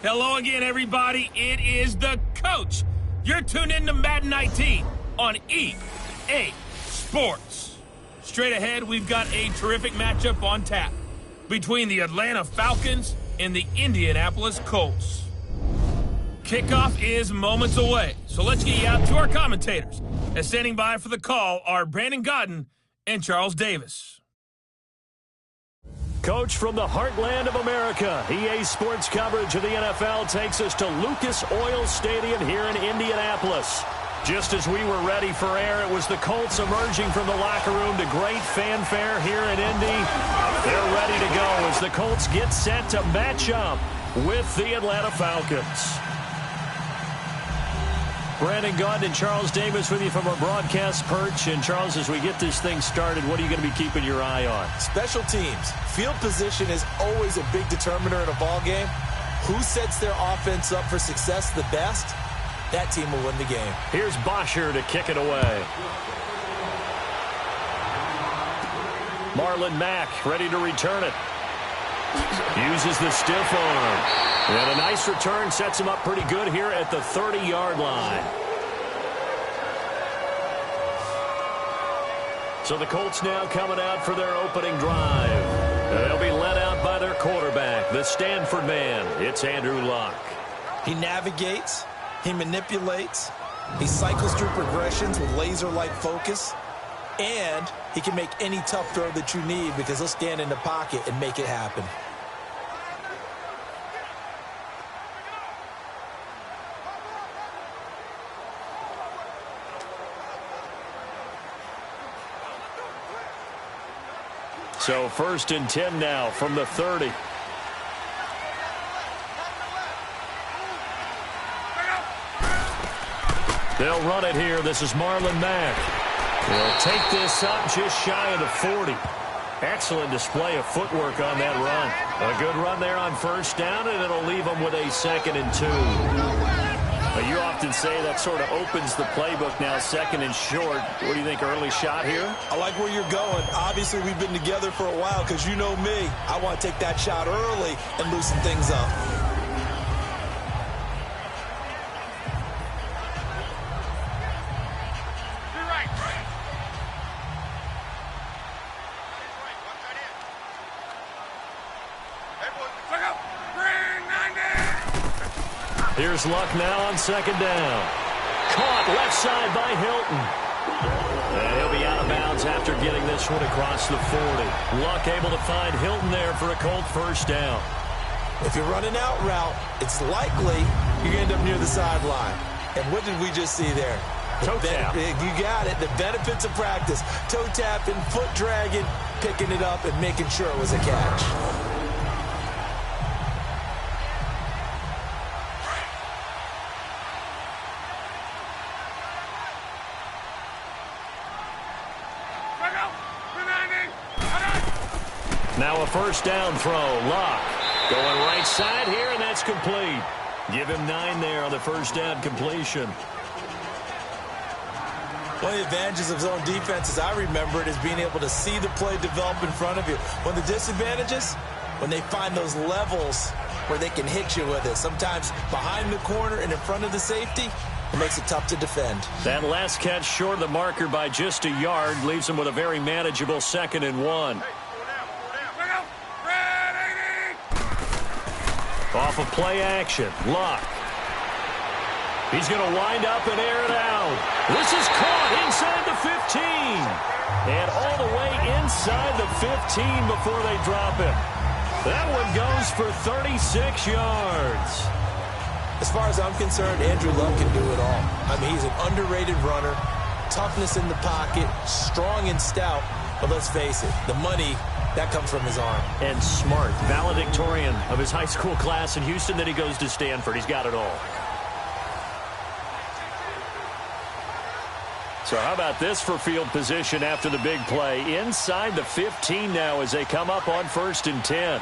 Hello again, everybody. It is the coach. You're tuned in to Madden 19 on EA Sports. Straight ahead, we've got a terrific matchup on tap between the Atlanta Falcons and the Indianapolis Colts. Kickoff is moments away, so let's get you out to our commentators. And standing by for the call are Brandon Godden and Charles Davis. Coach, from the heartland of America, EA Sports coverage of the NFL takes us to Lucas Oil Stadium here in Indianapolis. Just as we were ready for air, it was the Colts emerging from the locker room to great fanfare here in Indy. They're ready to go as the Colts get set to match up with the Atlanta Falcons. Brandon Godden and Charles Davis with you from our broadcast perch. And, Charles, as we get this thing started, what are you going to be keeping your eye on? Special teams. Field position is always a big determiner in a ball game. Who sets their offense up for success the best? That team will win the game. Here's Bosher to kick it away. Marlon Mack ready to return it. Uses the stiff arm. And a nice return sets him up pretty good here at the 30-yard line. So the Colts now coming out for their opening drive. They'll be led out by their quarterback, the Stanford man. It's Andrew Luck. He navigates. He manipulates. He cycles through progressions with laser-like focus. And he can make any tough throw that you need because he'll stand in the pocket and make it happen. So 1st and 10 now from the 30. They'll run it here. This is Marlon Mack. He'll take this up just shy of the 40. Excellent display of footwork on that run. A good run there on 1st down, and it'll leave them with a 2nd and 2. You often say that sort of opens the playbook now, 2nd and short. What do you think, early shot here? I like where you're going. Obviously, we've been together for a while because you know me. I want to take that shot early and loosen things up. Here's Luck now on 2nd down. Caught left side by Hilton. And he'll be out of bounds after getting this one across the 40. Luck able to find Hilton there for a Colt 1st down. If you're running out route, it's likely you're going to end up near the sideline. And what did we just see there? Toe tap. You got it. The benefits of practice. Toe tapping, foot dragging, picking it up, and making sure it was a catch. Now a 1st down throw. Luck going right side here, and that's complete. Give him 9 there on the 1st down completion. One of the advantages of zone defense, as I remember it, is being able to see the play develop in front of you. One of the disadvantages, when they find those levels where they can hit you with it. Sometimes behind the corner and in front of the safety, it makes it tough to defend. That last catch short of the marker by just a yard leaves him with a very manageable 2nd and 1. Off of play action, Luck. He's going to wind up and air it out. This is caught inside the 15. And all the way inside the 15 before they drop it. That one goes for 36 yards. As far as I'm concerned, Andrew Luck can do it all. I mean, he's an underrated runner, toughness in the pocket, strong and stout. But let's face it, the money, that comes from his arm. And smart, valedictorian of his high school class in Houston. Then he goes to Stanford. He's got it all. So how about this for field position after the big play? Inside the 15 now as they come up on 1st and 10.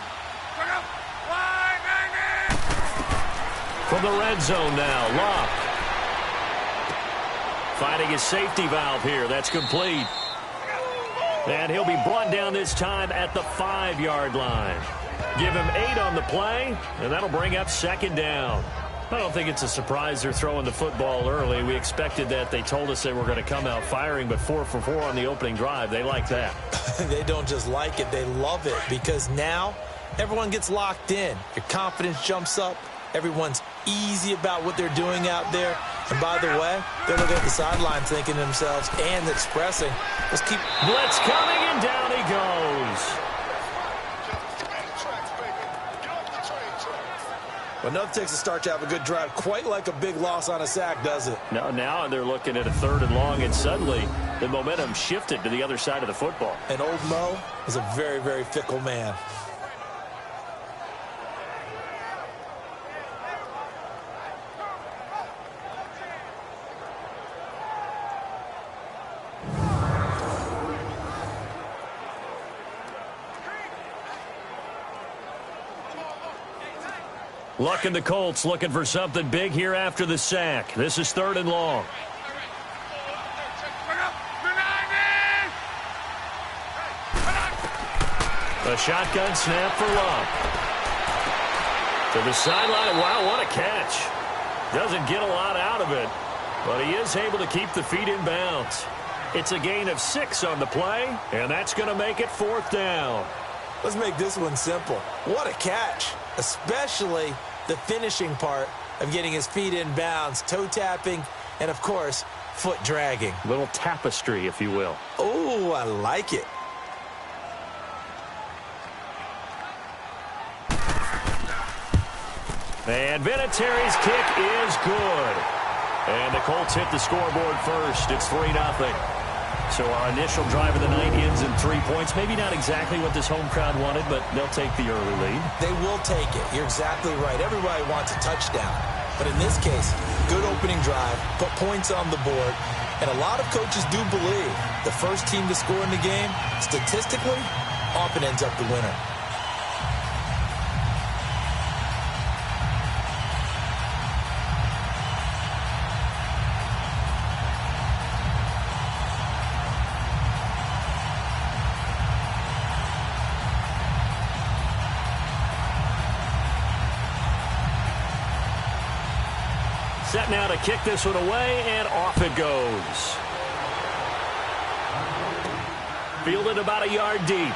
From the red zone now, Luck. Finding his safety valve here. That's complete. And he'll be brought down this time at the 5-yard line. Give him 8 on the play, and that'll bring up second down. I don't think it's a surprise they're throwing the football early. We expected that. They told us they were going to come out firing, but 4 for 4 on the opening drive. They like that. They don't just like it, they love it, because now everyone gets locked in. Your confidence jumps up. Everyone's easy about what they're doing out there. And by the way, they're looking at the sideline thinking to themselves and expressing, let's keep... Blitz coming, and down he goes. Well, nothing takes a start to have a good drive, quite like a big loss on a sack, does it? Now they're looking at a 3rd and long, and suddenly the momentum shifted to the other side of the football. And old Mo is a very, very fickle man. Luck and the Colts looking for something big here after the sack. This is 3rd and long. A shotgun snap for Luck. To the sideline. Wow, what a catch. Doesn't get a lot out of it, but he is able to keep the feet in bounds. It's a gain of 6 on the play, and that's going to make it 4th down. Let's make this one simple. What a catch, especially the finishing part of getting his feet in bounds, toe tapping, and of course, foot dragging. Little tapestry, if you will. Oh, I like it. And Vinatieri's kick is good. And the Colts hit the scoreboard first. It's 3-0. So our initial drive of the night ends in 3 points. Maybe not exactly what this home crowd wanted, but they'll take the early lead. They will take it. You're exactly right. Everybody wants a touchdown. But in this case, good opening drive, put points on the board. And a lot of coaches do believe the first team to score in the game, statistically, often ends up the winner. Set now to kick this one away, and off it goes. Fielded about a yard deep.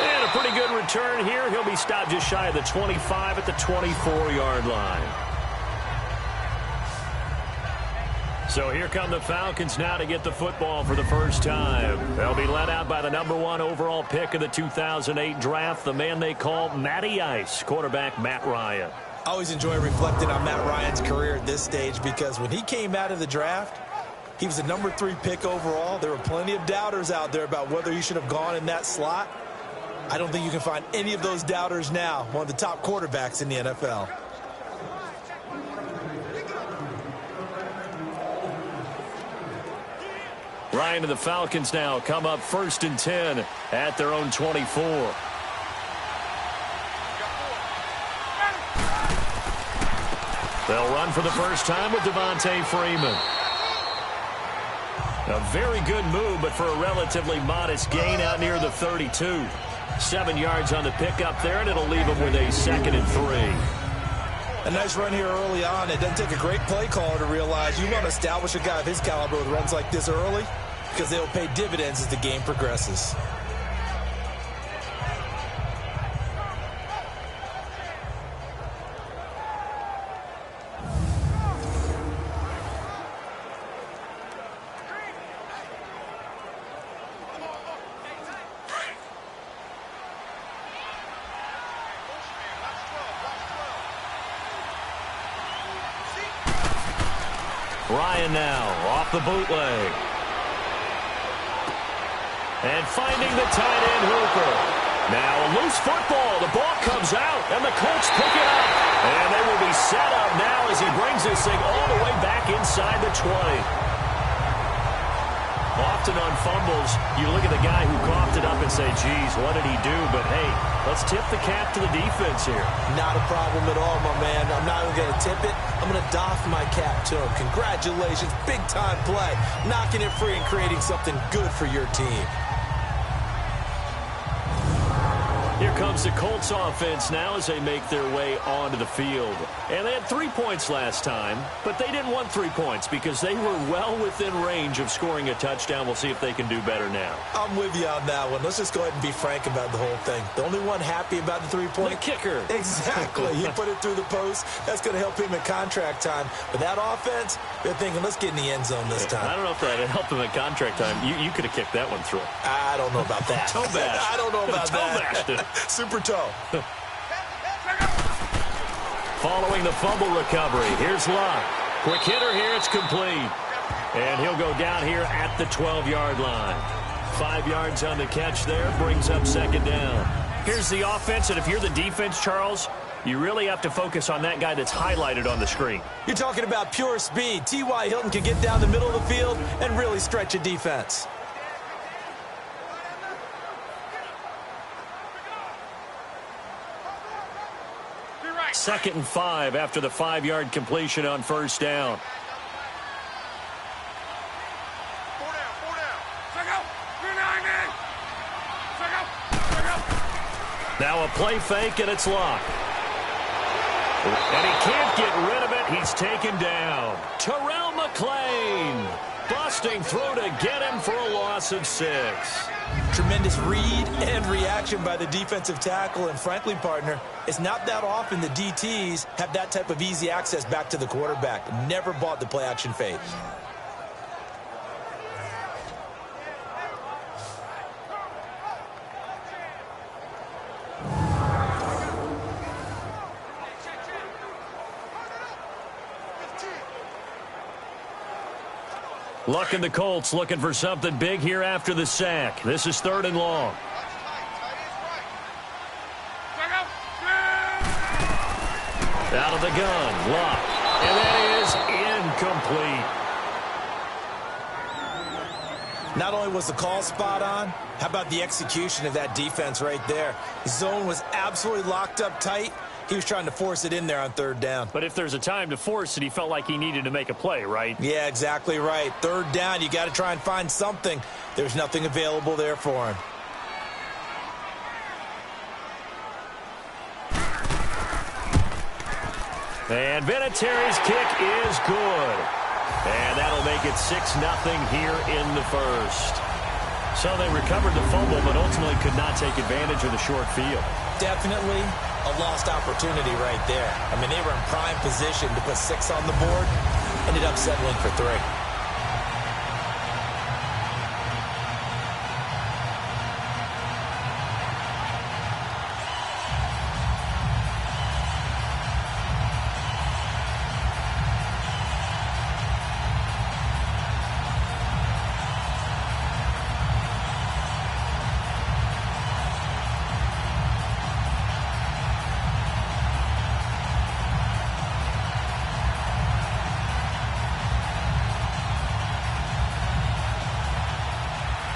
And a pretty good return here. He'll be stopped just shy of the 25 at the 24-yard line. So here come the Falcons now to get the football for the first time. They'll be led out by the #1 overall pick of the 2008 draft, the man they call Matty Ice, quarterback Matt Ryan. I always enjoy reflecting on Matt Ryan's career at this stage because when he came out of the draft, he was a #3 pick overall. There were plenty of doubters out there about whether he should have gone in that slot. I don't think you can find any of those doubters now. One of the top quarterbacks in the NFL. Ryan and the Falcons now come up 1st and 10 at their own 24. They'll run for the first time with Devontae Freeman. A very good move, but for a relatively modest gain out near the 32. 7 yards on the pickup there, and it'll leave him with a 2nd and 3. A nice run here early on. It doesn't take a great play caller to realize you want to establish a guy of his caliber with runs like this early because they will pay dividends as the game progresses. Ryan now off the bootleg. And finding the tight end Hooper. Now a loose football. The ball comes out, and the Colts pick it up. And they will be set up now as he brings this thing all the way back inside the 20. Often on fumbles, you look at the guy who coughed it up and say, geez, what did he do? But, hey, let's tip the cap to the defense here. Not a problem at all, my man. I'm not even going to tip it. I'm going to doff my cap to him. Congratulations. Big-time play. Knocking it free and creating something good for your team. comes the Colts offense now as they make their way onto the field. And they had 3 points last time, but they didn't want 3 points because they were well within range of scoring a touchdown. We'll see if they can do better now. I'm with you on that one. Let's just go ahead and be frank about the whole thing. The only one happy about the 3-point? The kicker. Exactly. He put it through the post. That's going to help him in contract time. But that offense, they're thinking, let's get in the end zone this time. I don't know if that helped him in contract time. You could have kicked that one through. I don't know about that. Toe bash. I don't know about that. Super toe. Following the fumble recovery, here's Luck. Quick hitter here, it's complete. And he'll go down here at the 12-yard line. 5 yards on the catch there, brings up second down. Here's the offense, and if you're the defense, Charles, you really have to focus on that guy that's highlighted on the screen. You're talking about pure speed. T.Y. Hilton can get down the middle of the field and really stretch a defense. Second and 5 after the 5-yard completion on first down. Now a play fake, and it's Luck. And he can't get rid of it. He's taken down. Terrell McClain busting through to get him for a loss of 6. Tremendous read and reaction by the defensive tackle. And frankly, partner, it's not that often the DTs have that type of easy access back to the quarterback. Never bought the play-action fake. Luck and the Colts looking for something big here after the sack. This is 3rd and long. Out of the gun, Luck. And that is incomplete. Not only was the call spot on, how about the execution of that defense right there? The zone was absolutely locked up tight. He was trying to force it in there on 3rd down. But if there's a time to force it, he felt like he needed to make a play, right? Yeah, exactly right. 3rd down, you got to try and find something. There's nothing available there for him. And Vinatieri's kick is good. And that'll make it 6-0 here in the first. So they recovered the fumble, but ultimately could not take advantage of the short field. Definitely a lost opportunity right there. I mean, they were in prime position to put 6 on the board. Ended up settling for 3.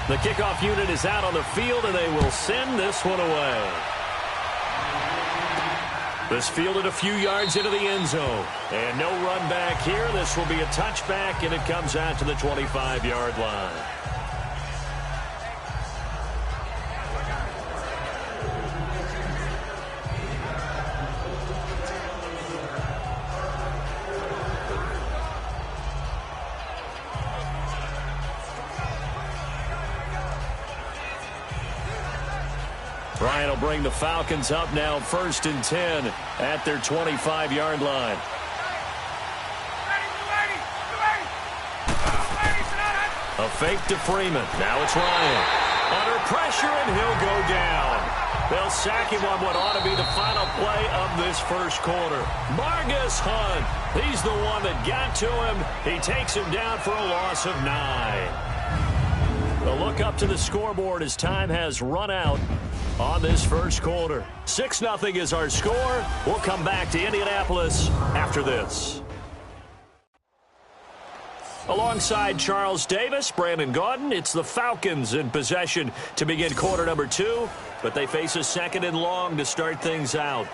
The kickoff unit is out on the field, and they will send this one away. This fielded a few yards into the end zone. And no run back here. This will be a touchback, and it comes out to the 25-yard line. Ryan will bring the Falcons up now 1st and 10 at their 25-yard line. A fake to Freeman. Now it's Ryan. Under pressure, and he'll go down. They'll sack him on what ought to be the final play of this first quarter. Margus Hunt. He's the one that got to him. He takes him down for a loss of 9. A look up to the scoreboard as time has run out on this first quarter. 6-0 is our score. We'll come back to Indianapolis after this. Alongside Charles Davis, Brandon Gaudin, it's the Falcons in possession to begin quarter number 2, but they face a 2nd and long to start things out.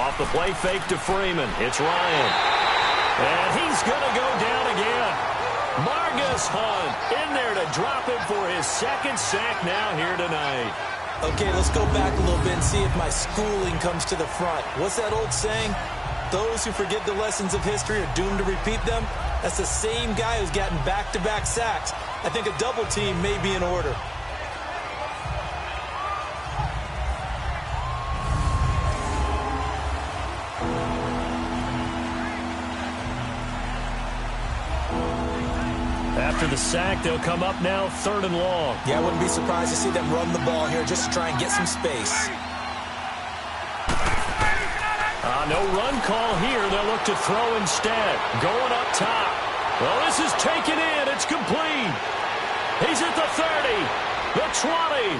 Off the play fake to Freeman. It's Ryan. And he's going to go down again. Margus Hunt in there to drop him for his second sack now here tonight. Okay, let's go back a little bit and see if my schooling comes to the front. What's that old saying? Those who forget the lessons of history are doomed to repeat them. That's the same guy who's gotten back-to-back sacks. I think a double team may be in order. After the sack, they'll come up now 3rd and long. Yeah, I wouldn't be surprised to see them run the ball here just to try and get some space. No run call here. They'll look to throw instead. Going up top. Well, this is taken in. It's complete. He's at the 30, the 20.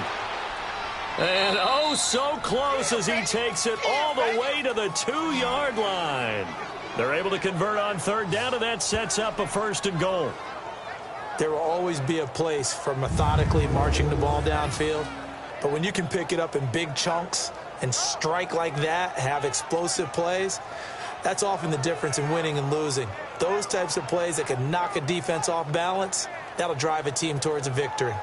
And oh, so close as he takes it all the way to the 2-yard line. They're able to convert on 3rd down, and that sets up a 1st and goal. There will always be a place for methodically marching the ball downfield. But when you can pick it up in big chunks and strike like that, have explosive plays, that's often the difference in winning and losing. Those types of plays that can knock a defense off balance, that'll drive a team towards a victory.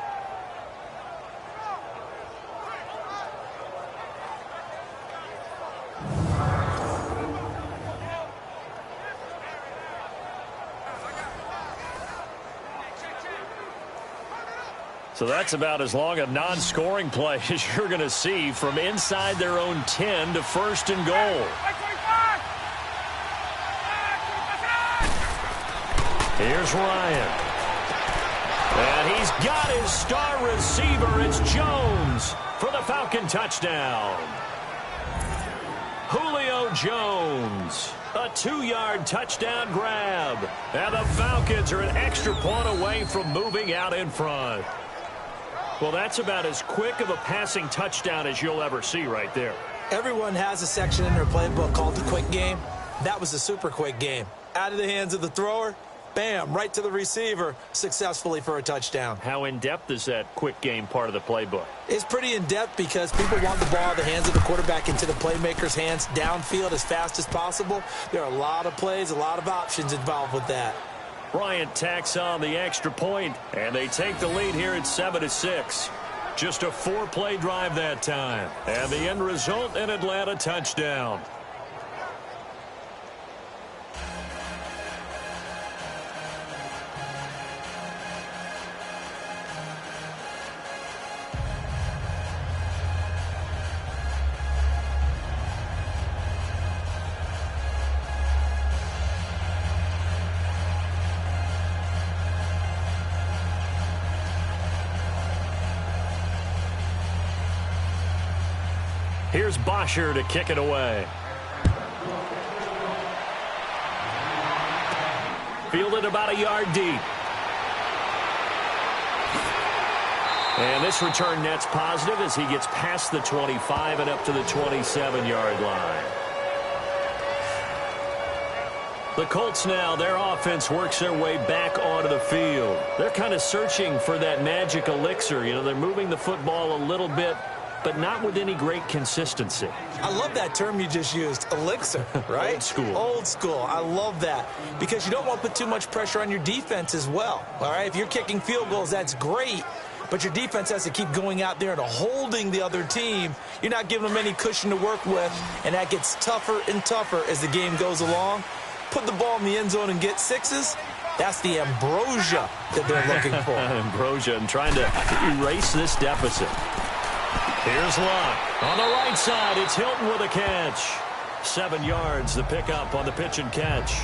So that's about as long a non-scoring play as you're going to see from inside their own 10 to 1st and goal. Here's Ryan. And he's got his star receiver. It's Jones for the Falcon touchdown. Julio Jones. A 2-yard touchdown grab. And the Falcons are an extra point away from moving out in front. Well, that's about as quick of a passing touchdown as you'll ever see right there. Everyone has a section in their playbook called the quick game. That was a super quick game. Out of the hands of the thrower, bam, right to the receiver, successfully for a touchdown. How in-depth is that quick game part of the playbook? It's pretty in-depth because people want the ball out of the hands of the quarterback into the playmaker's hands downfield as fast as possible. There are a lot of plays, a lot of options involved with that. Bryant tacks on the extra point, and they take the lead here at 7-6. Just a 4-play drive that time. And the end result, an Atlanta touchdown. Here's Bosher to kick it away. Fielded about a yard deep. And this return net's positive as he gets past the 25 and up to the 27-yard line. The Colts now, their offense works their way back onto the field. They're kind of searching for that magic elixir. You know, they're moving the football a little bit, but not with any great consistency. I love that term you just used, elixir, right? Old school. Old school. I love that because you don't want to put too much pressure on your defense as well, all right? If you're kicking field goals, that's great, but your defense has to keep going out there and holding the other team. You're not giving them any cushion to work with, and that gets tougher and tougher as the game goes along. Put the ball in the end zone and get sixes. That's the ambrosia that they're looking for. Ambrosia and trying to erase this deficit. Here's Locke. On the right side, it's Hilton with a catch. 7 yards, the pickup on the pitch and catch.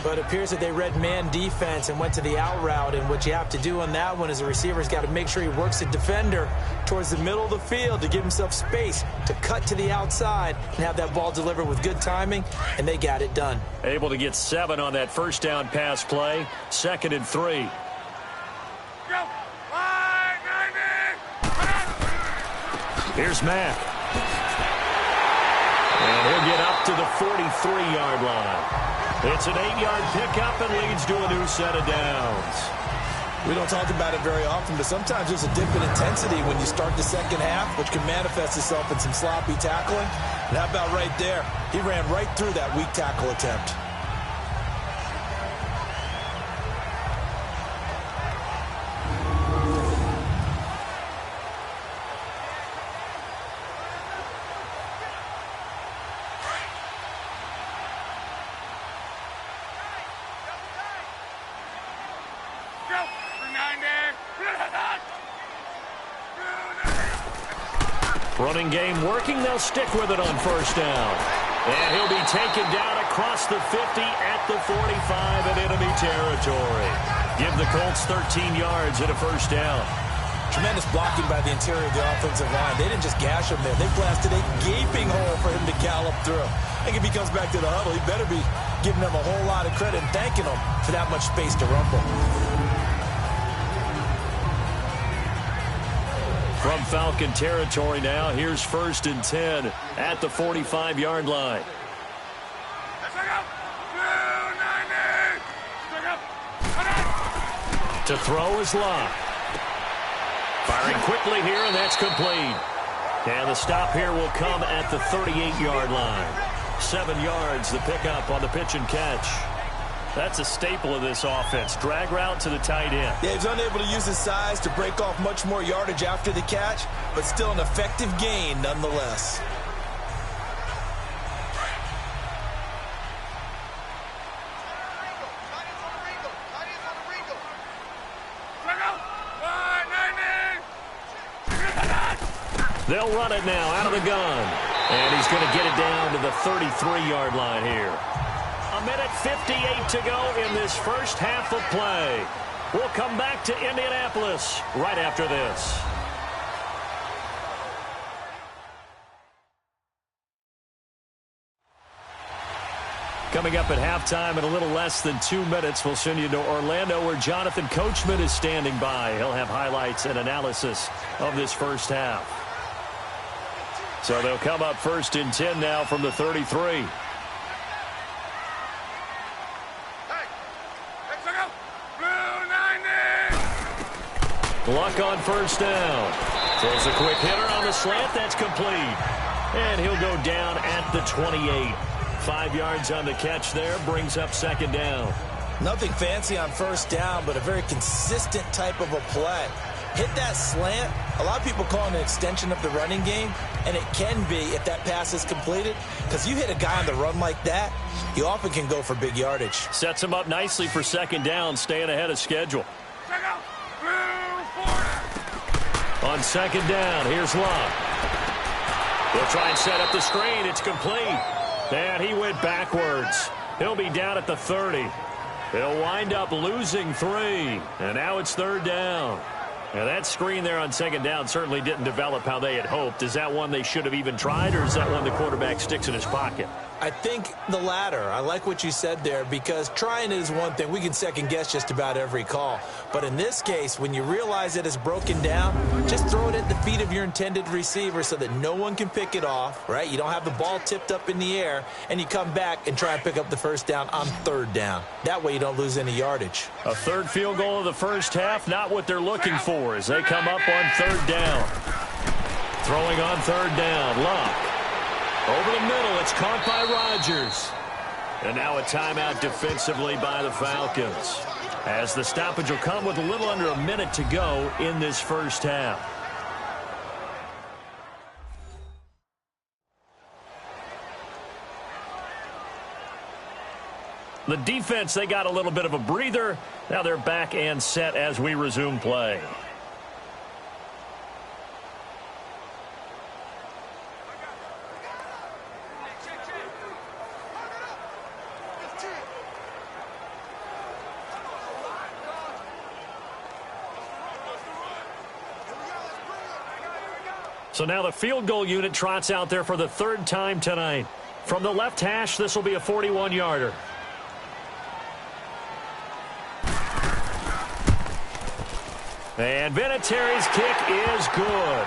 But it appears that they read man defense and went to the out route, and what you have to do on that one is the receiver's got to make sure he works the defender towards the middle of the field to give himself space to cut to the outside and have that ball delivered with good timing, and they got it done. Able to get 7 on that first down pass play. 2nd and 3. Here's Mack. And he'll get up to the 43-yard line. It's an 8-yard pickup and leads to a new set of downs. We don't talk about it very often, but sometimes there's a dip in intensity when you start the second half, which can manifest itself in some sloppy tackling. And how about right there? He ran right through that weak tackle attempt. Running game working. They'll stick with it on first down. And he'll be taken down across the 50 at the 45 in enemy territory. Give the Colts 13 yards and a first down. Tremendous blocking by the interior of the offensive line. They didn't just gash him there. They blasted a gaping hole for him to gallop through. I think if he comes back to the huddle, he better be giving them a whole lot of credit and thanking them for that much space to rumble. From Falcon territory now, here's 1st and 10 at the 45-yard line. To throw is Locke. Firing quickly here, and that's complete. And the stop here will come at the 38-yard line. 7 yards, the pickup on the pitch and catch. That's a staple of this offense. Drag route to the tight end. Yeah, he's unable to use his size to break off much more yardage after the catch, but still an effective gain nonetheless. They'll run it now out of the gun. And he's going to get it down to the 33-yard line here. A minute 58 to go in this first half of play. We'll come back to Indianapolis right after this. Coming up at halftime in a little less than 2 minutes, we'll send you to Orlando where Jonathan Coachman is standing by. He'll have highlights and analysis of this first half. So they'll come up 1st and 10 now from the 33. Luck on first down. Throws a quick hitter on the slant. That's complete. And he'll go down at the 28. 5 yards on the catch there. Brings up 2nd down. Nothing fancy on first down, but a very consistent type of a play. Hit that slant. A lot of people call it an extension of the running game, and it can be if that pass is completed. Because you hit a guy on the run like that, you often can go for big yardage. Sets him up nicely for 2nd down, staying ahead of schedule. On 2nd down, here's Locke. He'll try and set up the screen. It's complete. And he went backwards. He'll be down at the 30. He'll wind up losing 3. And now it's 3rd down. Now that screen there on 2nd down certainly didn't develop how they had hoped. Is that one they should have even tried, or is that one the quarterback sticks in his pocket? I think the latter. I like what you said there, because trying it is one thing. We can second guess just about every call. But in this case, when you realize it is broken down, just throw it at the feet of your intended receiver so that no one can pick it off, right? You don't have the ball tipped up in the air, and you come back and try and pick up the first down on 3rd down. That way you don't lose any yardage. A 3rd field goal of the first half, not what they're looking for as they come up on 3rd down. Throwing on 3rd down, Locke. Over the middle, it's caught by Rodgers. And now a timeout defensively by the Falcons, as the stoppage will come with a little under a minute to go in this first half. The defense, they got a little bit of a breather. Now they're back and set as we resume play. So now the field goal unit trots out there for the 3rd time tonight. From the left hash, this will be a 41-yarder. And Vinatieri's kick is good.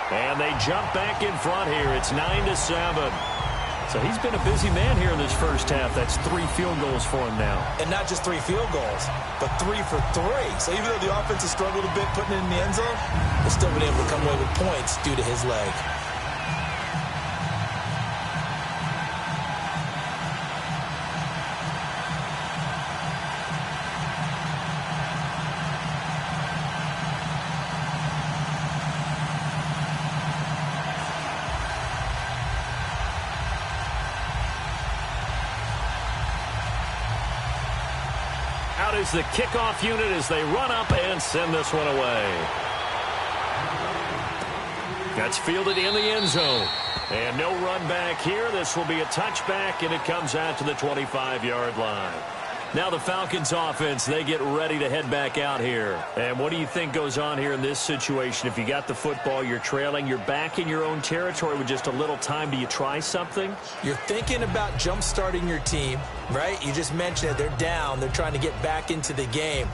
And they jump back in front here. It's 9-7. So he's been a busy man here in this first half. That's 3 field goals for him now. And not just 3 field goals, but 3 for 3. So even though the offense has struggled a bit putting it in the end zone, they've still been able to come away with points due to his leg. Out is the kickoff unit as they run up and send this one away. That's fielded in the end zone. And no run back here. This will be a touchback, and it comes out to the 25-yard line. Now the Falcons offense, they get ready to head back out here. And what do you think goes on here in this situation? If you got the football, you're trailing, you're back in your own territory with just a little time. Do you try something? You're thinking about jump-starting your team, right? You just mentioned it. They're down. They're trying to get back into the game.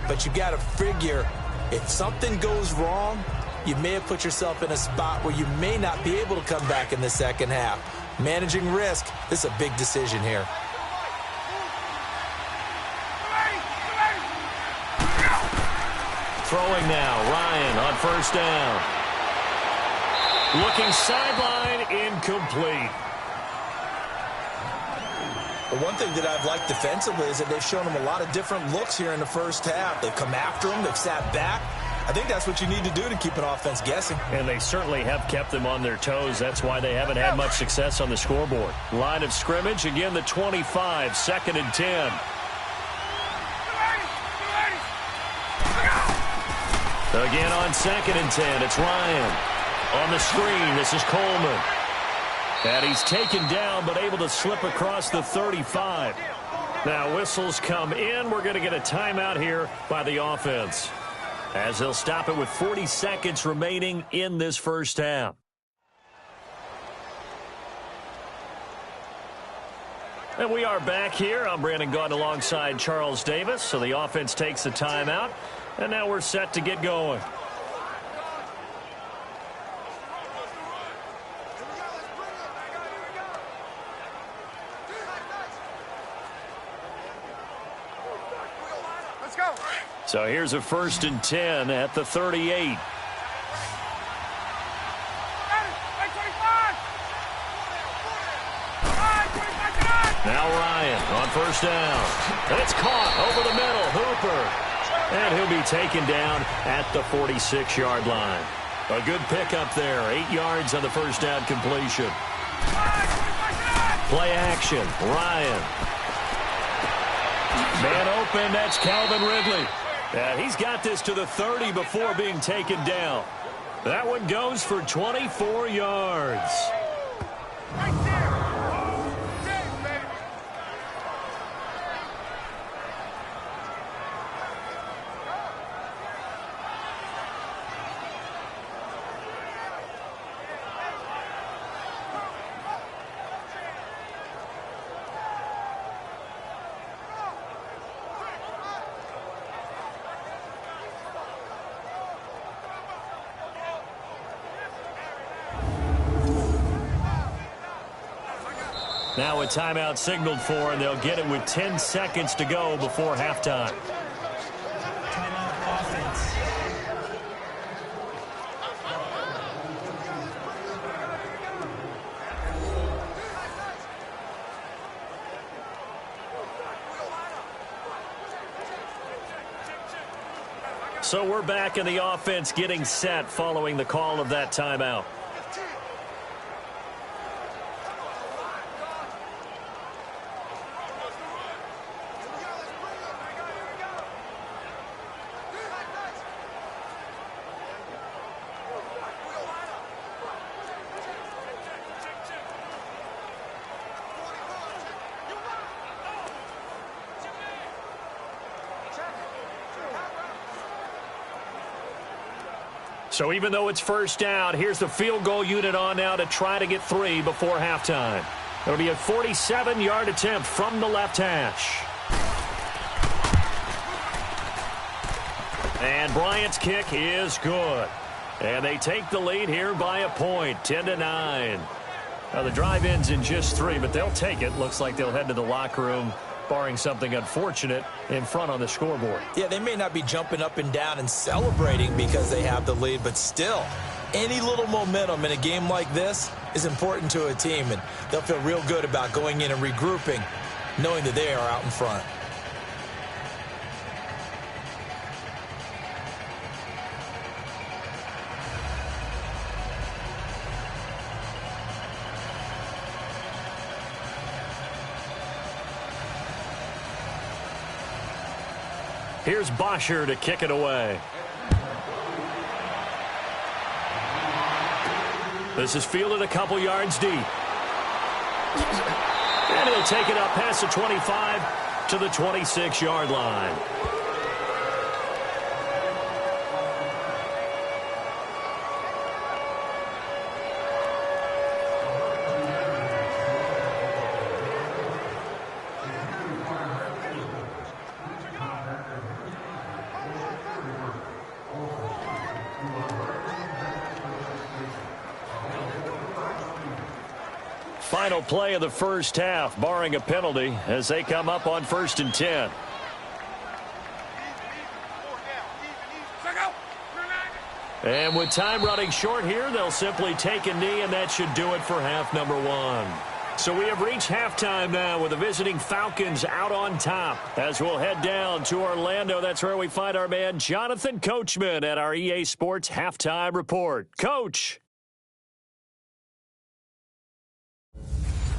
But you got to figure if something goes wrong, you may have put yourself in a spot where you may not be able to come back in the second half. Managing risk, this is a big decision here. Throwing now, Ryan on first down. Looking sideline, incomplete. The one thing that I've liked defensively is that they've shown them a lot of different looks here in the first half. They've come after them, they've sat back. I think that's what you need to do to keep an offense guessing. And they certainly have kept them on their toes. That's why they haven't had much success on the scoreboard. Line of scrimmage, again the 25, 2nd and 10. Again on 2nd and 10, it's Ryan. On the screen, this is Coleman. And he's taken down, but able to slip across the 35. Now whistles come in. We're going to get a timeout here by the offense, as they'll stop it with 40 seconds remaining in this first half. And we are back here. I'm Brandon Gaudin alongside Charles Davis. So the offense takes a timeout. And now we're set to get going. Let's go. So here's a 1st and 10 at the 38. Now Ryan on first down. And it's caught over the middle. Hooper. And he'll be taken down at the 46-yard line. A good pickup there. 8 yards on the first down completion. Play action. Ryan. Man open. That's Calvin Ridley. And he's got this to the 30 before being taken down. That one goes for 24 yards. Now a timeout signaled for, and they'll get it with 10 seconds to go before halftime. Timeout offense. So we're back in the offense getting set following the call of that timeout. So even though it's first down, here's the field goal unit on now to try to get 3 before halftime. It'll be a 47-yard attempt from the left hash. And Bryant's kick is good. And they take the lead here by a point, 10-9. Now the drive ends in just 3, but they'll take it. Looks like they'll head to the locker room, barring something unfortunate, in front on the scoreboard. Yeah, they may not be jumping up and down and celebrating because they have the lead, but still, any little momentum in a game like this is important to a team, and they'll feel real good about going in and regrouping, knowing that they are out in front. Here's Bosher to kick it away. This is fielded a couple yards deep. And he'll take it up past the 25 to the 26-yard line. Final play of the first half, barring a penalty, as they come up on 1st and 10. And with time running short here, they'll simply take a knee, and that should do it for half number 1. So we have reached halftime now with the visiting Falcons out on top. As we'll head down to Orlando, that's where we find our man Jonathan Coachman at our EA Sports Halftime Report. Coach!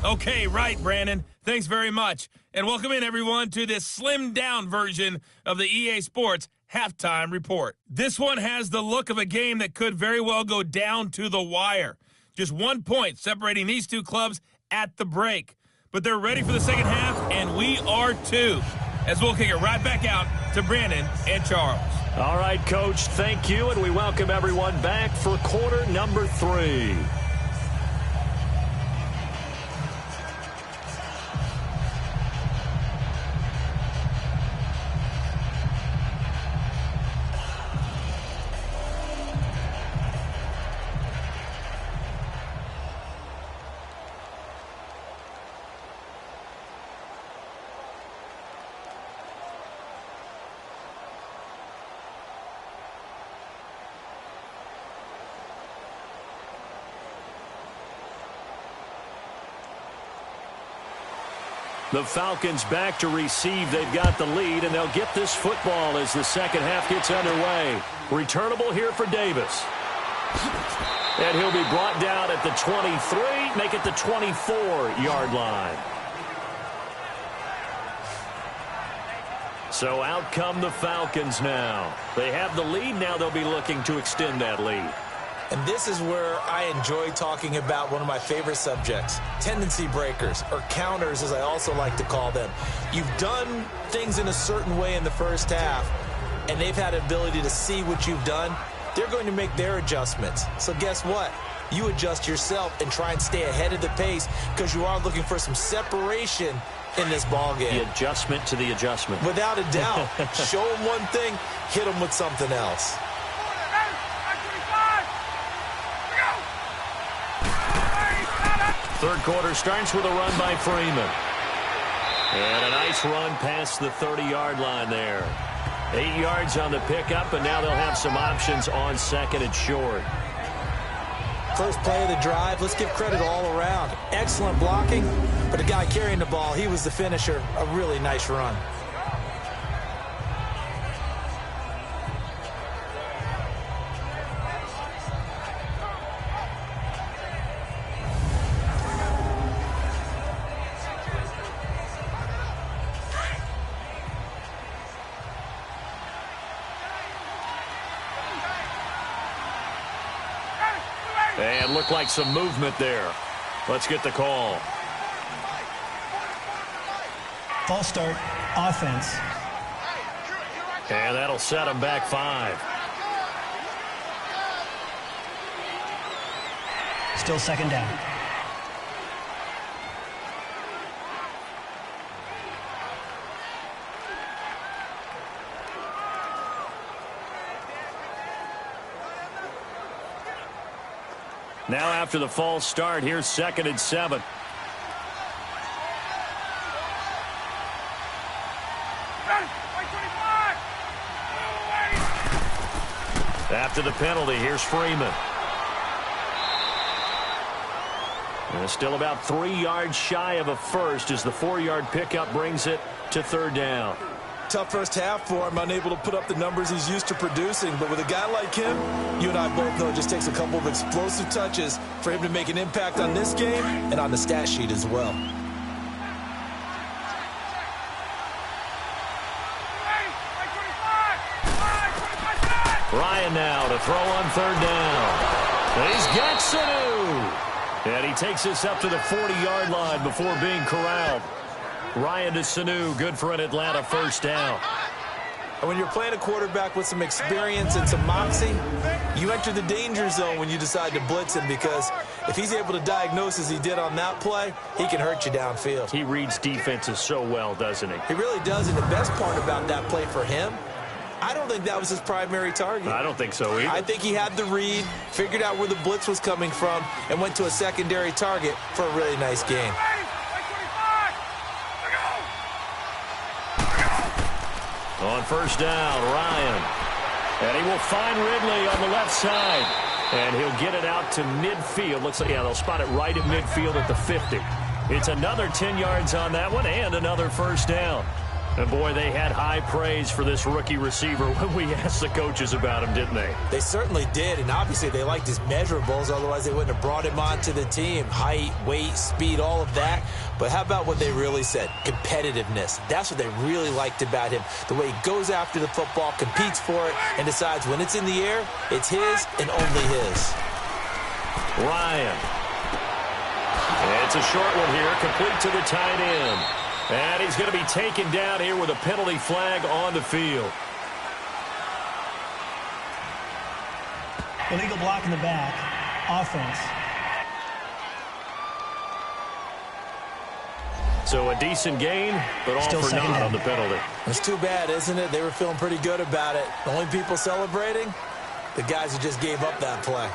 Okay, right, Brandon. Thanks very much. And welcome in, everyone, to this slimmed-down version of the EA Sports Halftime Report. This one has the look of a game that could very well go down to the wire. Just 1 point separating these two clubs at the break. But they're ready for the second half, and we are too. As we'll kick it right back out to Brandon and Charles. All right, Coach, thank you, and we welcome everyone back for quarter number 3. The Falcons back to receive. They've got the lead, and they'll get this football as the second half gets underway. Returnable here for Davis. And he'll be brought down at the 23, make it the 24-yard line. So out come the Falcons now. They have the lead. Now they'll be looking to extend that lead. And this is where I enjoy talking about one of my favorite subjects, tendency breakers, or counters as I also like to call them. You've done things in a certain way in the first half, and they've had an ability to see what you've done. They're going to make their adjustments. So guess what? You adjust yourself and try and stay ahead of the pace because you are looking for some separation in this ball game. The adjustment to the adjustment. Without a doubt. Show them one thing, hit them with something else. Third quarter starts with a run by Freeman. And a nice run past the 30-yard line there. 8 yards on the pickup, and now they'll have some options on second and short. First play of the drive, let's give credit all around. Excellent blocking, but the guy carrying the ball, he was the finisher. A really nice run. And looked like some movement there. Let's get the call. False start, offense. And that'll set them back 5. Still second down. Now after the false start, here's 2nd and 7. After the penalty, here's Freeman. And still about 3 yards shy of a first as the 4-yard pickup brings it to 3rd down. Tough first half for him, unable to put up the numbers he's used to producing. But with a guy like him, you and I both know it just takes a couple of explosive touches for him to make an impact on this game and on the stat sheet as well. Ryan now to throw on 3rd down. He's got Sanu. And he takes this up to the 40-yard line before being corralled. Ryan to Sanu, good for an Atlanta first down. And when you're playing a quarterback with some experience and some moxie, you enter the danger zone when you decide to blitz him, because if he's able to diagnose as he did on that play, he can hurt you downfield. He reads defenses so well, doesn't he? He really does, and the best part about that play for him, I don't think that was his primary target. I don't think so either. I think he had the read, figured out where the blitz was coming from, and went to a secondary target for a really nice game. On first down, Ryan. And he will find Ridley on the left side. And he'll get it out to midfield. Looks like, yeah, they'll spot it right at midfield at the 50. It's another 10 yards on that one and another first down. And, boy, they had high praise for this rookie receiver when we asked the coaches about him, didn't they? They certainly did, and obviously they liked his measurables. Otherwise, they wouldn't have brought him onto the team. Height, weight, speed, all of that. But how about what they really said? Competitiveness. That's what they really liked about him. The way he goes after the football, competes for it, and decides when it's in the air, it's his and only his. Ryan. It's a short one here, complete to the tight end. And he's going to be taken down here with a penalty flag on the field. Illegal block in the back. Offense. So a decent gain, but all Still for naught down on the penalty. It's too bad, isn't it? They were feeling pretty good about it. The only people celebrating? The guys who just gave up that play.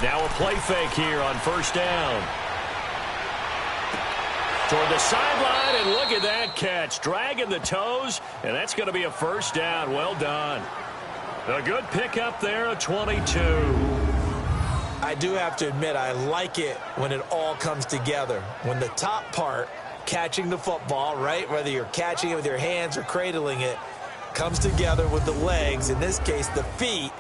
Now a play fake here on first down. Toward the sideline, and look at that catch. Dragging the toes, and that's going to be a first down. Well done. A good pickup there, a 22. I do have to admit, I like it when it all comes together. When the top part, catching the football, right, whether you're catching it with your hands or cradling it, comes together with the legs, in this case the feet,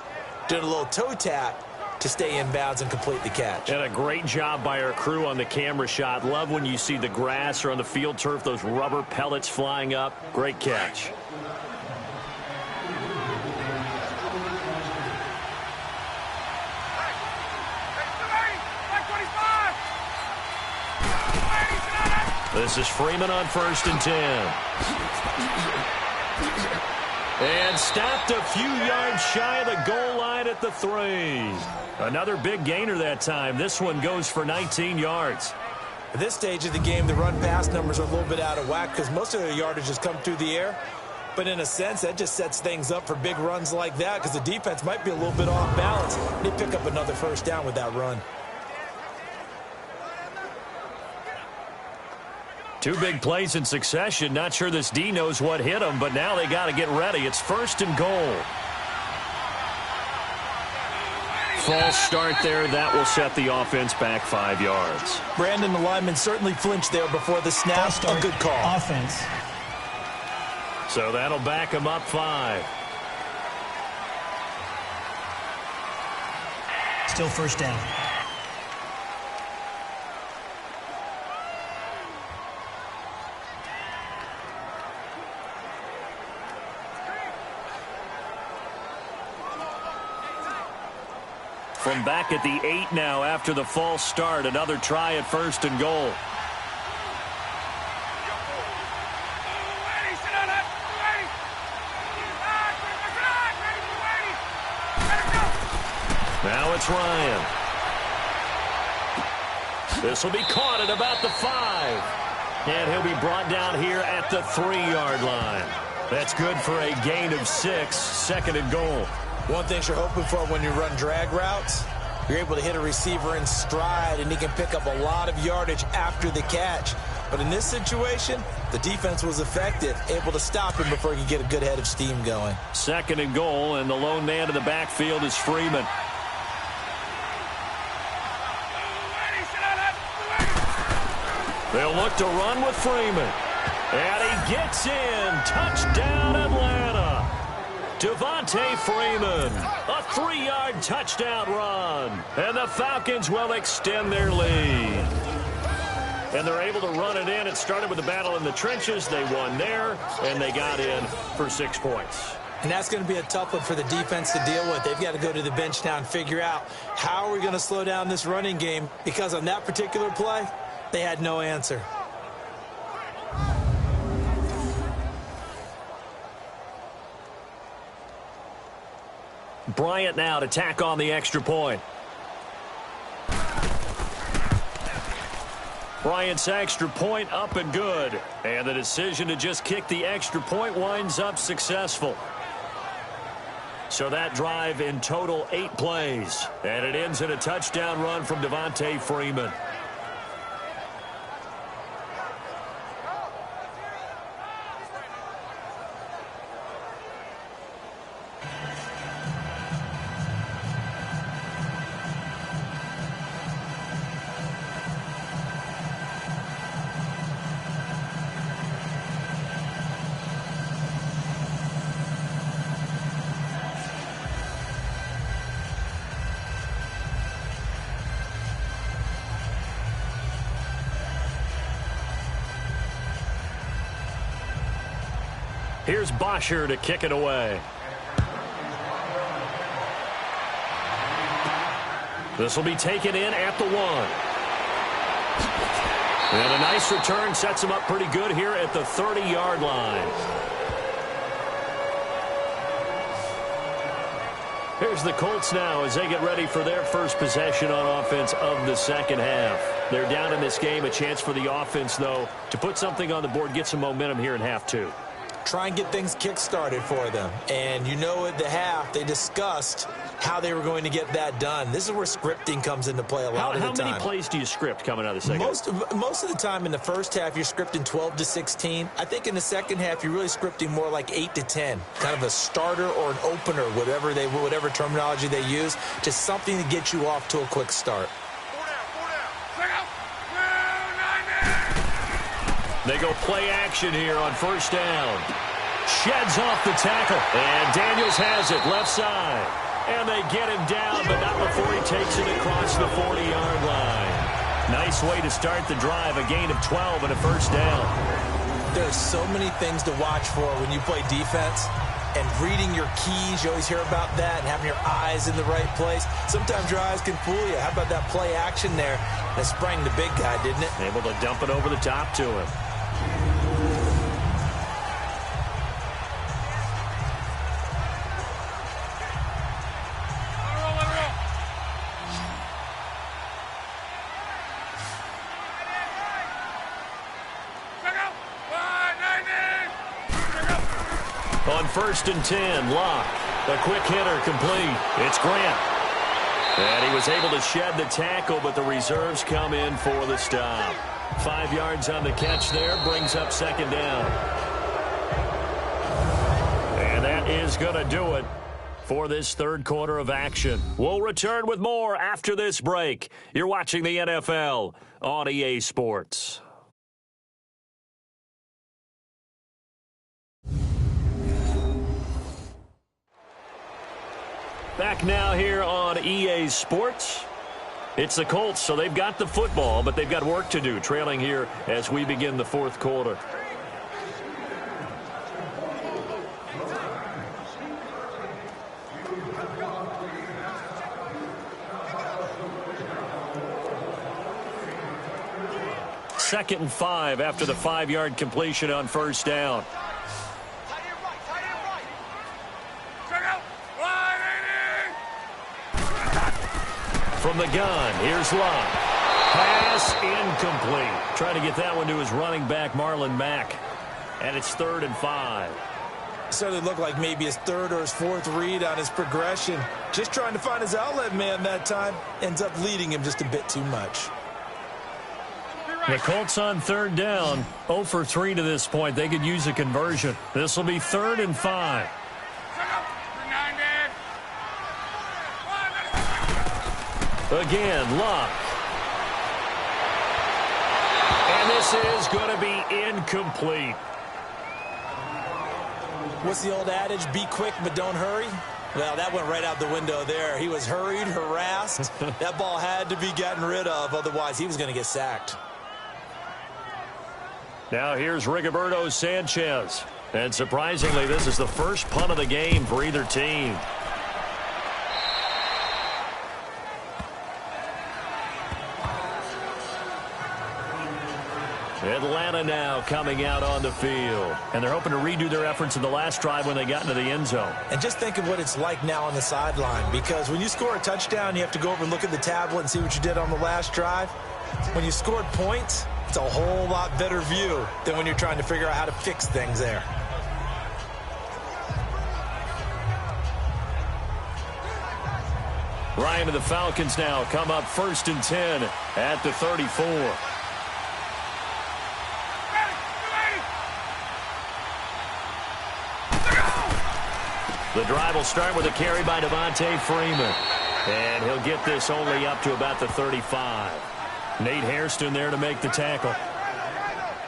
doing a little toe tap to stay in bounds and complete the catch. And a great job by our crew on the camera shot. Love when you see the grass or on the field turf, those rubber pellets flying up. Great catch. This is Freeman on 1st and 10. And stopped a few yards shy of the goal line at the 3. Another big gainer that time. This one goes for 19 yards. At this stage of the game, the run-pass numbers are a little bit out of whack because most of their yardage has come through the air. But in a sense, that just sets things up for big runs like that because the defense might be a little bit off balance. They pick up another first down with that run. Two big plays in succession. Not sure this D knows what hit him, but now they got to get ready. It's 1st and goal. False start there. That will set the offense back 5 yards. Brandon, the lineman, certainly flinched there before the snap. A good call. Offense. So that'll back him up 5. Still first down. From back at the 8 now after the false start. Another try at 1st and goal. Now it's Ryan. This will be caught at about the 5. And he'll be brought down here at the 3-yard line. That's good for a gain of 6, second and goal. One thing you're hoping for when you run drag routes, you're able to hit a receiver in stride, and he can pick up a lot of yardage after the catch. But in this situation, the defense was effective, able to stop him before he could get a good head of steam going. Second and goal, and the lone man in the backfield is Freeman. They'll look to run with Freeman. And he gets in. Touchdown, Atlanta. Devontae Freeman. A 3-yard touchdown run. And the Falcons will extend their lead. And they're able to run it in. It started with a battle in the trenches. They won there, and they got in for 6 points. And that's going to be a tough one for the defense to deal with. They've got to go to the bench now and figure out how are we going to slow down this running game, because on that particular play, they had no answer. Bryant now to tack on the extra point. Bryant's extra point up and good. And the decision to just kick the extra point winds up successful. So that drive in total 8 plays. And it ends in a touchdown run from Devontae Freeman. Here's Bosher to kick it away. This will be taken in at the 1. And a nice return sets him up pretty good here at the 30-yard line. Here's the Colts now as they get ready for their first possession on offense of the second half. They're down in this game. A chance for the offense, though, to put something on the board, get some momentum here in half 2. Try and get things kick-started for them. And you know at the half, they discussed how they were going to get that done. This is where scripting comes into play a lot of the time. How many plays do you script coming out of the second? Most of the time in the first half, you're scripting 12 to 16. I think in the second half, you're really scripting more like 8 to 10. Kind of a starter or an opener, whatever terminology they use, just something to get you off to a quick start. They go play action here on first down. Sheds off the tackle. And Daniels has it left side. And they get him down, but not before he takes it across the 40-yard line. Nice way to start the drive. A gain of 12 and a first down. There's so many things to watch for when you play defense. And reading your keys, you always hear about that, and having your eyes in the right place. Sometimes your eyes can fool you. How about that play action there? That sprang the big guy, didn't it? Able to dump it over the top to him. On first and 10, Locke. A quick hitter complete. It's Grant. And he was able to shed the tackle, but the reserves come in for the stop. 5 yards on the catch there, brings up second down. And that is going to do it for this third quarter of action. We'll return with more after this break. You're watching the NFL on EA Sports. Back now here on EA Sports. It's the Colts, so they've got the football, but they've got work to do, trailing here as we begin the fourth quarter. Second and 5 after the 5-yard completion on first down. from the gun. Here's Luck. Pass incomplete. Trying to get that one to his running back, Marlon Mack. And it's 3rd and 5. Certainly looked like maybe his 3rd or his 4th read on his progression. Just trying to find his outlet man that time. Ends up leading him just a bit too much. The Colts on 3rd down. 0 for 3 to this point. They could use a conversion. This will be 3rd and 5. Again, Luck. And this is going to be incomplete. What's the old adage? Be quick, but don't hurry. Well, that went right out the window there. He was hurried, harassed. That ball had to be gotten rid of. Otherwise, he was going to get sacked. Now here's Rigoberto Sanchez. And surprisingly, this is the first punt of the game for either team. Atlanta now coming out on the field. And they're hoping to redo their efforts in the last drive when they got into the end zone. And just think of what it's like now on the sideline. Because when you score a touchdown, you have to go over and look at the tablet and see what you did on the last drive. When you scored points, it's a whole lot better view than when you're trying to figure out how to fix things there. Ryan and the Falcons now come up 1st and 10 at the 34. The drive will start with a carry by Devontae Freeman. And he'll get this only up to about the 35. Nate Hairston there to make the tackle.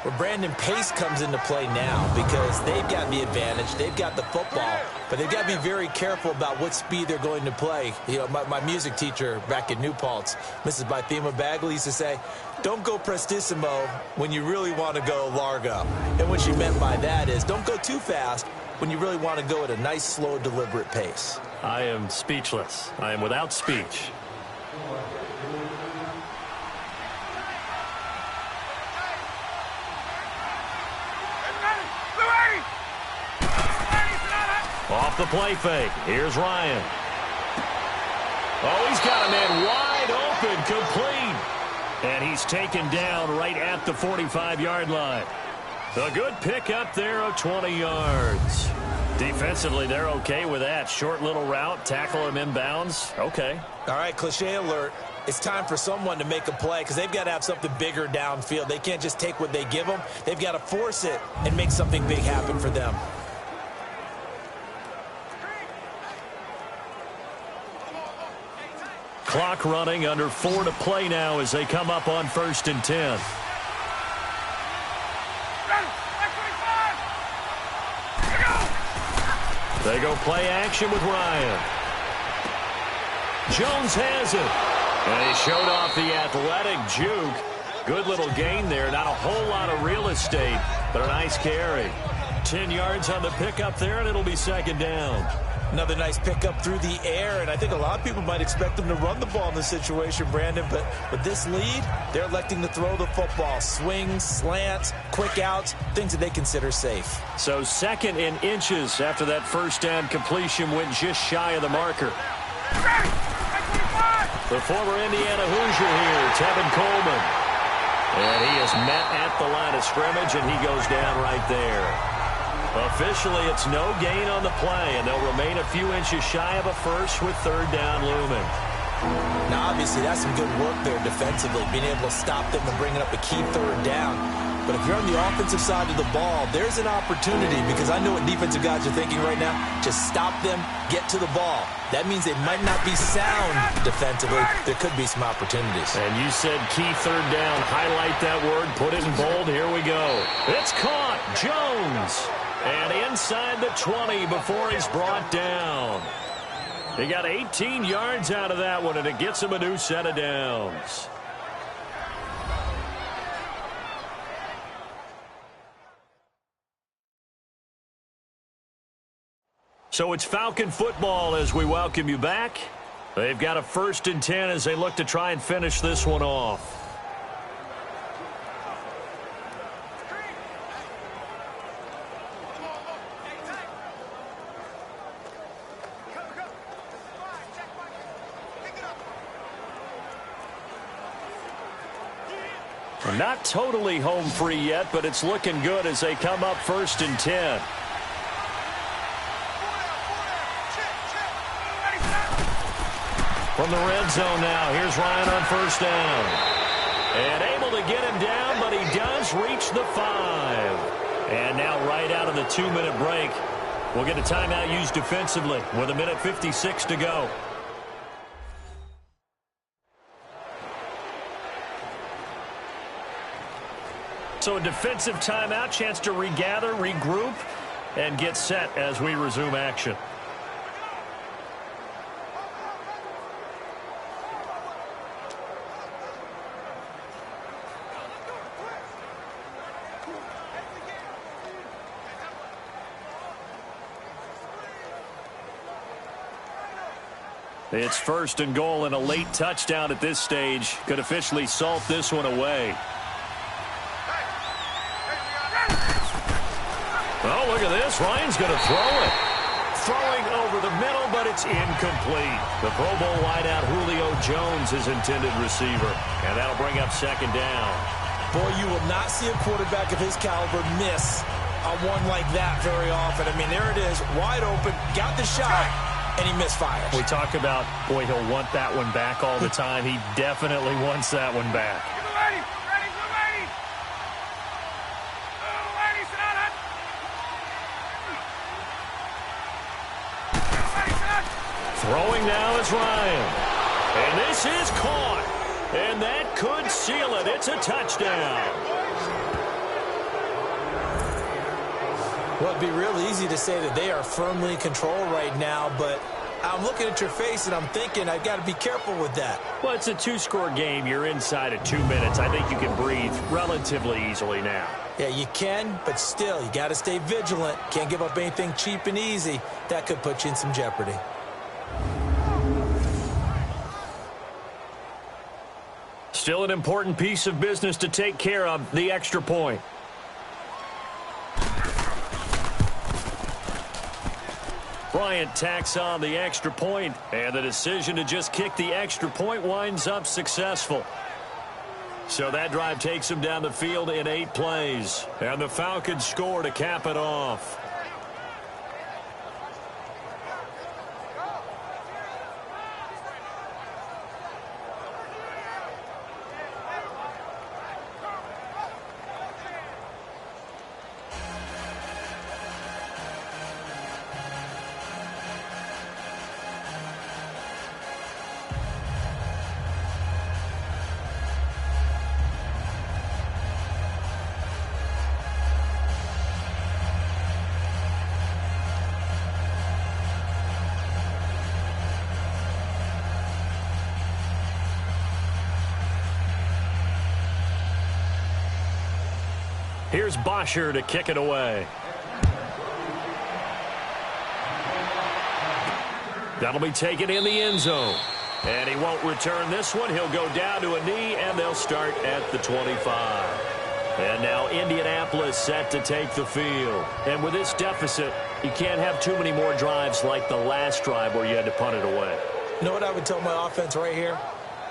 Well, Brandon, pace comes into play now because they've got the advantage. They've got the football, but they've got to be very careful about what speed they're going to play. You know, my music teacher back in New Paltz, Mrs. Bythema Bagley, used to say, don't go prestissimo when you really want to go largo. And what she meant by that is don't go too fast when you really want to go at a nice, slow, deliberate pace. I am speechless. I am without speech. Off the play fake. Here's Ryan. Oh, he's got a man wide open, complete. And he's taken down right at the 45-yard line. A good pickup there of 20 yards. Defensively, they're okay with that. Short little route, tackle him inbounds. Okay. All right, cliche alert. It's time for someone to make a play because they've got to have something bigger downfield. They can't just take what they give them. They've got to force it and make something big happen for them. Clock running, under 4 to play now as they come up on 1st and 10. They go play action with Ryan. Jones has it. And he showed off the athletic juke. Good little gain there. Not a whole lot of real estate, but a nice carry. 10 yards on the pickup there, and it'll be 2nd down. Another nice pickup through the air, and I think a lot of people might expect them to run the ball in this situation, Brandon, but with this lead, they're electing to throw the football. Swings, slants, quick outs, things that they consider safe. So 2nd in inches after that first down completion went just shy of the marker. The former Indiana Hoosier here, Tevin Coleman. And he is met at the line of scrimmage, and he goes down right there. Officially, it's no gain on the play, and they'll remain a few inches shy of a first with 3rd down looming. Now, obviously, that's some good work there defensively, being able to stop them and bringing up a key 3rd down. But if you're on the offensive side of the ball, there's an opportunity because I know what defensive guys are thinking right now. Just stop them, get to the ball. That means they might not be sound defensively. There could be some opportunities. And you said key 3rd down. Highlight that word. Put it in bold. Here we go. It's caught. Jones. And inside the 20 before he's brought down. He got 18 yards out of that one, and it gets him a new set of downs. So it's Falcon football as we welcome you back. They've got a 1st and 10 as they look to try and finish this one off. Not totally home free yet, but it's looking good as they come up 1st and 10. From the red zone now, here's Ryan on 1st down. And able to get him down, but he does reach the 5. And now right out of the 2-minute break, we'll get a timeout used defensively with 1:56 to go. So a defensive timeout, chance to regather, regroup, and get set as we resume action. It's 1st and goal, and a late touchdown at this stage could officially salt this one away. Oh, look at this. Ryan's going to throw it. Throwing over the middle, but it's incomplete. The Pro Bowl wideout Julio Jones is intended receiver, and that'll bring up 2nd down. Boy, you will not see a quarterback of his caliber miss on one like that very often. I mean, there it is, wide open, got the shot, and he misfires. We talk about, boy, he'll want that one back all the time. He definitely wants that one back. Throwing now is Ryan. And this is caught. And that could seal it. It's a touchdown. Well, it'd be real easy to say that they are firmly in control right now, but I'm looking at your face and I'm thinking I've got to be careful with that. Well, it's a 2-score game. You're inside of 2 minutes. I think you can breathe relatively easily now. Yeah, you can, but still, you got to stay vigilant. Can't give up anything cheap and easy. That could put you in some jeopardy. Still an important piece of business to take care of, the extra point. Bryant tacks on the extra point, and the decision to just kick the extra point winds up successful. So that drive takes him down the field in 8 plays, and the Falcons score to cap it off. Here's Bosher to kick it away. That'll be taken in the end zone. And he won't return this one. He'll go down to a knee, and they'll start at the 25. And now Indianapolis set to take the field. And with this deficit, you can't have too many more drives like the last drive where you had to punt it away. You know what I would tell my offense right here?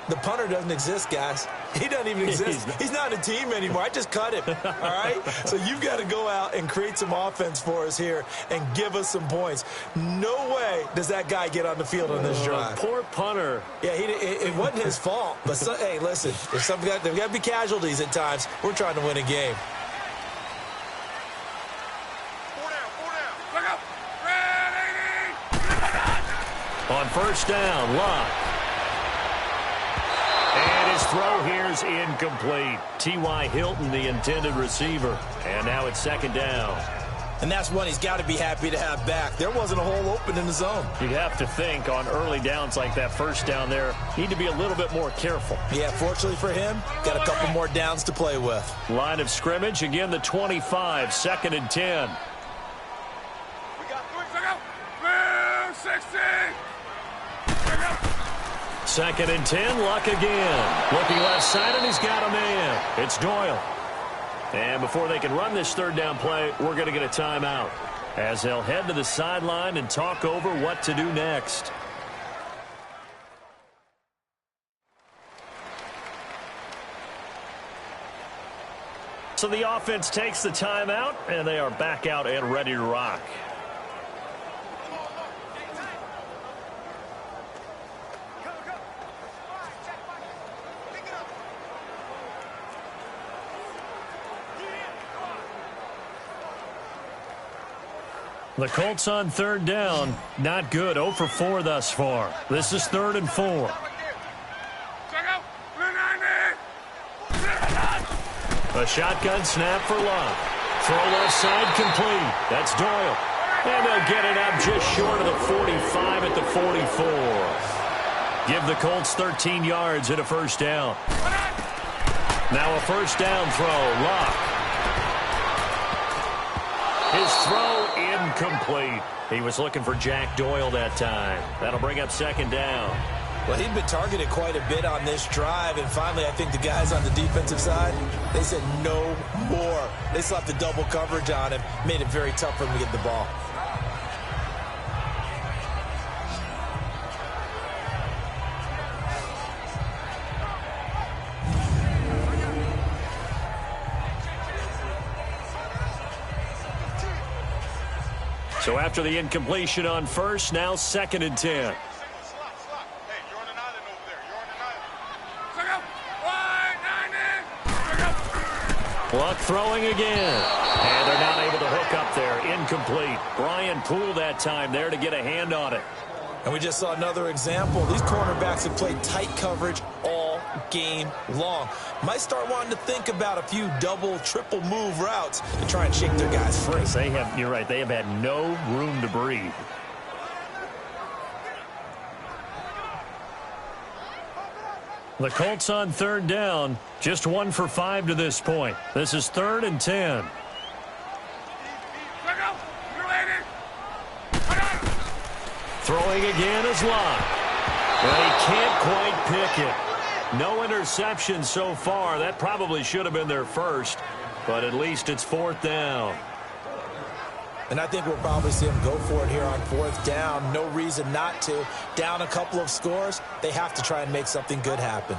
The punter doesn't exist, guys. He doesn't even exist. He's not a team anymore. I just cut him, all right? So you've got to go out and create some offense for us here and give us some points. No way does that guy get on the field on this drive. Poor punter. Yeah, it wasn't his fault. But, hey, listen, there's got to be casualties at times. We're trying to win a game. On 1st down, Locke. And his throw here's incomplete. T.Y. Hilton, the intended receiver. And now it's 2nd down. And that's one he's got to be happy to have back. There wasn't a hole open in the zone. You'd have to think on early downs like that 1st down there, need to be a little bit more careful. Yeah, fortunately for him, got a couple more downs to play with. Line of scrimmage, again the 25, 2nd and 10. We got 60. 2nd and 10, Luck again. Looking left side, and he's got a man. It's Doyle. And before they can run this 3rd down play, we're going to get a timeout, as they'll head to the sideline and talk over what to do next. So the offense takes the timeout, and they are back out and ready to rock. The Colts on third down. Not good. 0 for 4 thus far. This is 3rd and 4. A shotgun snap for Locke. Throw left side complete. That's Doyle. And they'll get it up just short of the 45 at the 44. Give the Colts 13 yards and a first down. Now a first down throw. Locke. His throw incomplete. He was looking for Jack Doyle that time. That'll bring up 2nd down. Well, he'd been targeted quite a bit on this drive, and finally I think the guys on the defensive side, they said no more. They slapped the double coverage on him, made it very tough for him to get the ball. So after the incompletion on first, now 2nd and 10. Luck throwing again. And they're not able to hook up there. Incomplete. Brian Poole that time there to get a hand on it. And we just saw another example. These cornerbacks have played tight coverage all game long. Might start wanting to think about a few double, triple move routes to try and shake their guys free. You're right, they have had no room to breathe. The Colts on 3rd down, just 1 for 5 to this point. This is 3rd and 10. Throwing again is Locke. But he can't quite pick it. No interception so far. That probably should have been their first, but at least it's 4th down. And I think we'll probably see him go for it here on 4th down. No reason not to. Down a couple of scores, they have to try and make something good happen.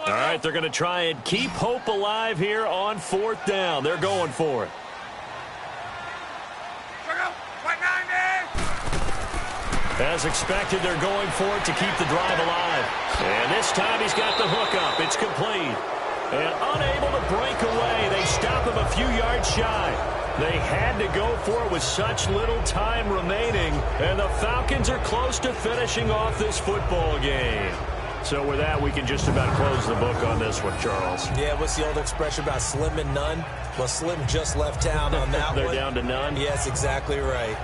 All right, they're going to try and keep hope alive here on 4th down. They're going for it. As expected, they're going for it to keep the drive alive. And this time he's got the hookup. It's complete. And unable to break away. They stop him a few yards shy. They had to go for it with such little time remaining. And the Falcons are close to finishing off this football game. So with that, we can just about close the book on this one, Charles. Yeah, what's the old expression about slim and none? Well, Slim just left town on that They're one. down to none? Yes, exactly right.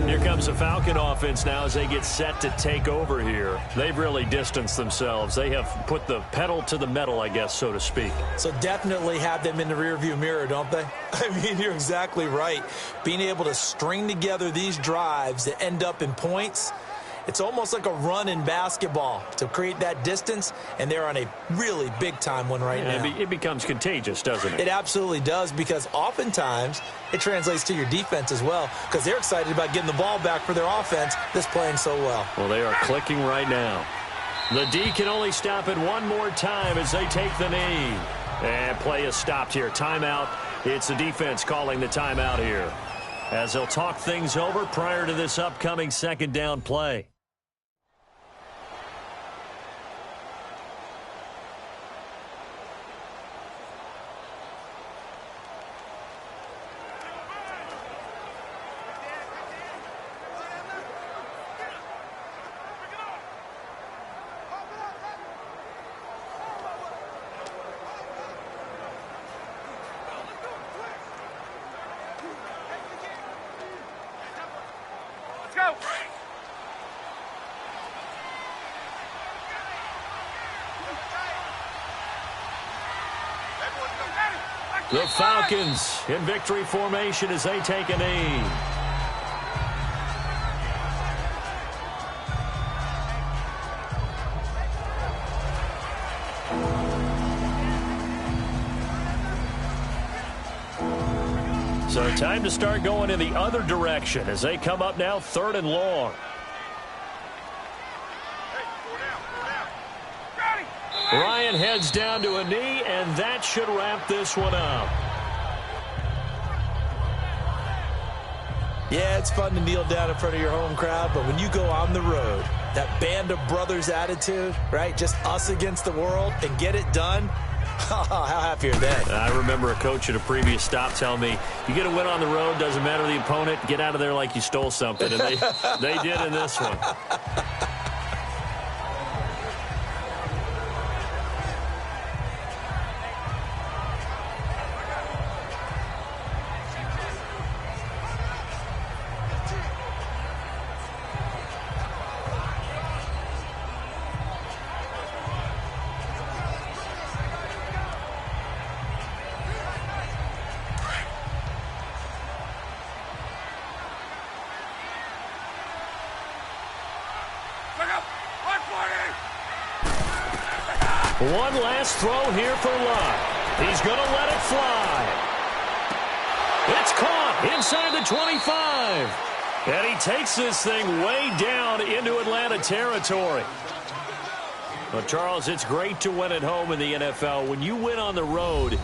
Here comes the Falcon offense now as they get set to take over here. They've really distanced themselves. They have put the pedal to the metal, I guess, so to speak. So definitely have them in the rearview mirror, don't they? I mean, you're exactly right. Being able to string together these drives that end up in points, it's almost like a run in basketball to create that distance, and they're on a really big-time one right now. It becomes contagious, doesn't it? It absolutely does, because oftentimes it translates to your defense as well, because they're excited about getting the ball back for their offense that's playing so well. Well, they are clicking right now. The D can only stop it one more time as they take the knee. And play is stopped here. Timeout. It's the defense calling the timeout here, as they'll talk things over prior to this upcoming 2nd down play. The Falcons in victory formation as they take a knee. So time to start going in the other direction as they come up now 3rd and long. Ryan heads down to a knee, and that should wrap this one up. Yeah, it's fun to kneel down in front of your home crowd, but when you go on the road, that band of brothers attitude, right? Just us against the world and get it done. How happy are they? I remember a coach at a previous stop telling me, you get a win on the road, doesn't matter the opponent, get out of there like you stole something. And they did in this one. One last throw here for Luck. He's going to let it fly. It's caught inside the 25. And he takes this thing way down into Atlanta territory. But, Charles, it's great to win at home in the NFL. When you win on the road,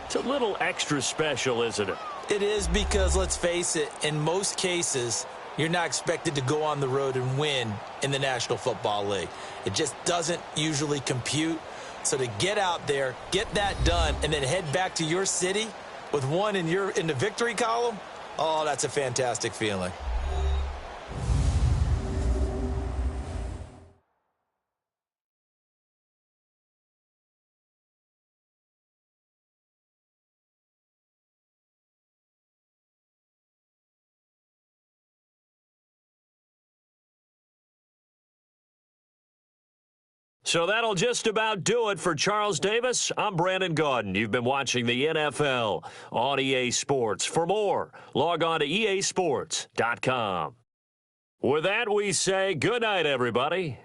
it's a little extra special, isn't it? It is, because, let's face it, in most cases, you're not expected to go on the road and win in the National Football League. It just doesn't usually compute. So to get out there, get that done, and then head back to your city with one in the victory column, oh, that's a fantastic feeling. So that'll just about do it for Charles Davis. I'm Brandon Gaudin. You've been watching the NFL on EA Sports. For more, log on to easports.com. With that, we say good night, everybody.